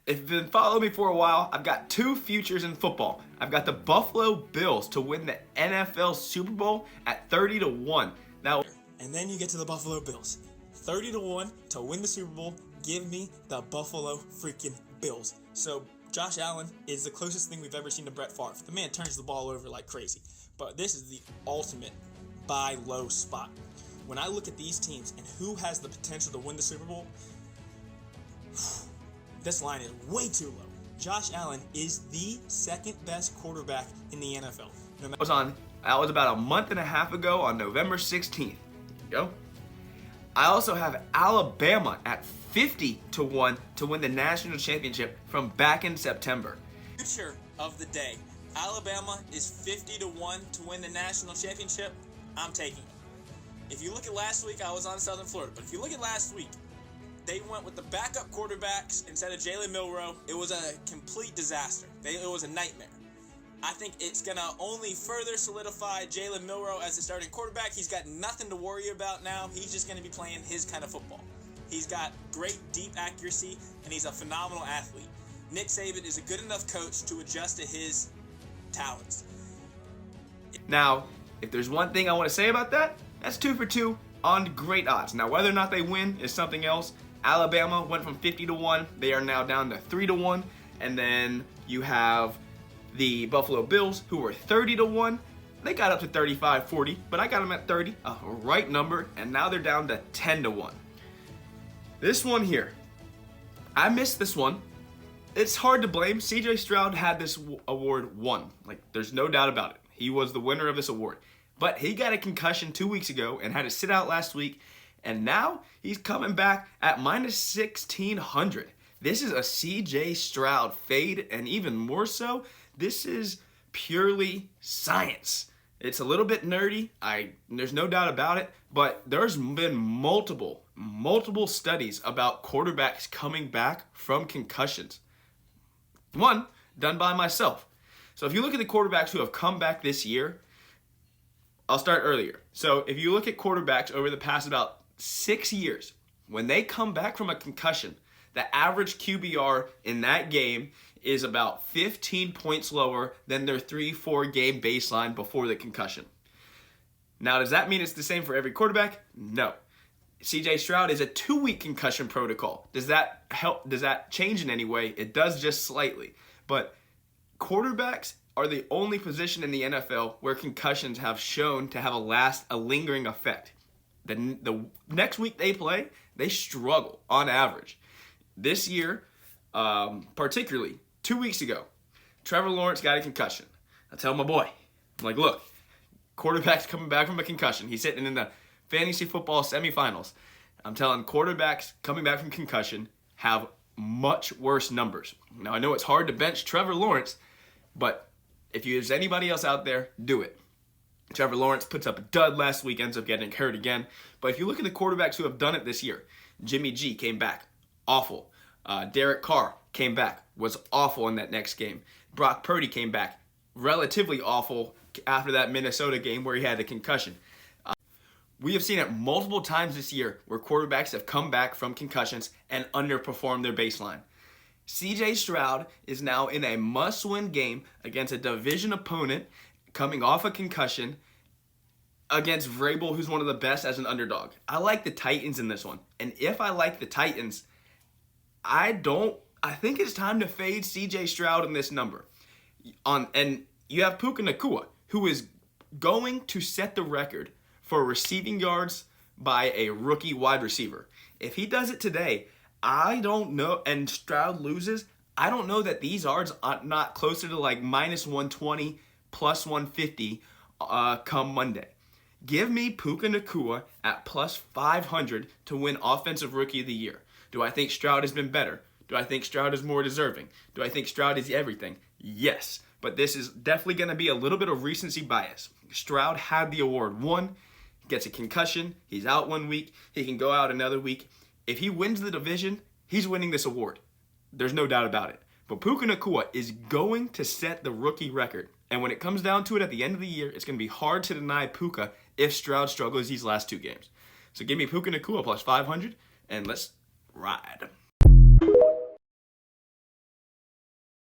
If you've been following me for a while, I've got two futures in football. I've got the Buffalo Bills to win the NFL Super Bowl at 30-1. Now, and then you get to the Buffalo Bills. 30-1 to win the Super Bowl. Give me the Buffalo freaking Bills. So Josh Allen is the closest thing we've ever seen to Brett Favre. The man turns the ball over like crazy. But this is the ultimate buy low spot. When I look at these teams and who has the potential to win the Super Bowl, this line is way too low. Josh Allen is the second best quarterback in the NFL. That was about a month and a half ago on November 16th. Go. I also have Alabama at 50-1 to win the national championship from back in September. Future of the day. Alabama is 50-1 to win the national championship. I'm taking it. If you look at last week, I was on Southern Florida, but if you look at last week, they went with the backup quarterbacks instead of Jalen Milroe. It was a complete disaster. It was a nightmare. I think it's going to only further solidify Jalen Milroe as the starting quarterback. He's got nothing to worry about now. He's just going to be playing his kind of football. He's got great deep accuracy, and he's a phenomenal athlete. Nick Saban is a good enough coach to adjust to his talents. Now, if there's one thing I want to say about that, that's 2 for 2 on great odds. Now, whether or not they win is something else. Alabama went from 50-1. They are now down to 3-1. And then you have the Buffalo Bills, who were 30-1. They got up to 35-40, but I got them at 30, a right number, and now they're down to 10-1. This one here, I missed this one. It's hard to blame. CJ Stroud had this award won. Like, there's no doubt about it. He was the winner of this award. But he got a concussion 2 weeks ago and had to sit out last week. And now he's coming back at minus 1,600. This is a CJ Stroud fade, and even more so, this is purely science. It's a little bit nerdy. There's no doubt about it, but there's been multiple studies about quarterbacks coming back from concussions. One done by myself. So if you look at the quarterbacks who have come back this year, I'll start earlier. So if you look at quarterbacks over the past about 6 years, when they come back from a concussion, the average QBR in that game is about 15 points lower than their 3-4 game baseline before the concussion. Now, does that mean it's the same for every quarterback? No. CJ Stroud is a 2-week concussion protocol. Does that help? Does that change in any way? It does, just slightly. But quarterbacks are the only position in the NFL where concussions have shown to have a lingering effect. The next week they play, they struggle on average. This year, particularly 2 weeks ago, Trevor Lawrence got a concussion. I tell my boy, I'm like, look, quarterback's coming back from a concussion. He's sitting in the fantasy football semifinals. I'm telling quarterbacks coming back from concussion have much worse numbers. Now, I know it's hard to bench Trevor Lawrence, but if there's anybody else out there, do it. Trevor Lawrence puts up a dud last week, ends up getting hurt again. But if you look at the quarterbacks who have done it this year, Jimmy G came back, awful. Derek Carr came back, was awful in that next game. Brock Purdy came back, relatively awful after that Minnesota game where he had a concussion. We have seen it multiple times this year where quarterbacks have come back from concussions and underperformed their baseline. CJ Stroud is now in a must-win game against a division opponent coming off a concussion against Vrabel, who's one of the best as an underdog. I like the Titans in this one. And if I like the Titans, I think it's time to fade CJ Stroud in this number. And you have Puka Nacua, who is going to set the record for receiving yards by a rookie wide receiver. If he does it today, I don't know, and Stroud loses, I don't know that these odds are not closer to like minus 120, plus 150 come Monday. Give me Puka Nacua at plus 500 to win Offensive Rookie of the Year. Do I think Stroud has been better? Do I think Stroud is more deserving? Do I think Stroud is everything? Yes, but this is definitely going to be a little bit of recency bias. Stroud had the award won, gets a concussion, he's out 1 week, he can go out another week. If he wins the division, he's winning this award. There's no doubt about it. But Puka Nacua is going to set the rookie record. And when it comes down to it at the end of the year, it's going to be hard to deny Puka if Stroud struggles these last 2 games. So give me Puka Nacua plus 500, and let's ride.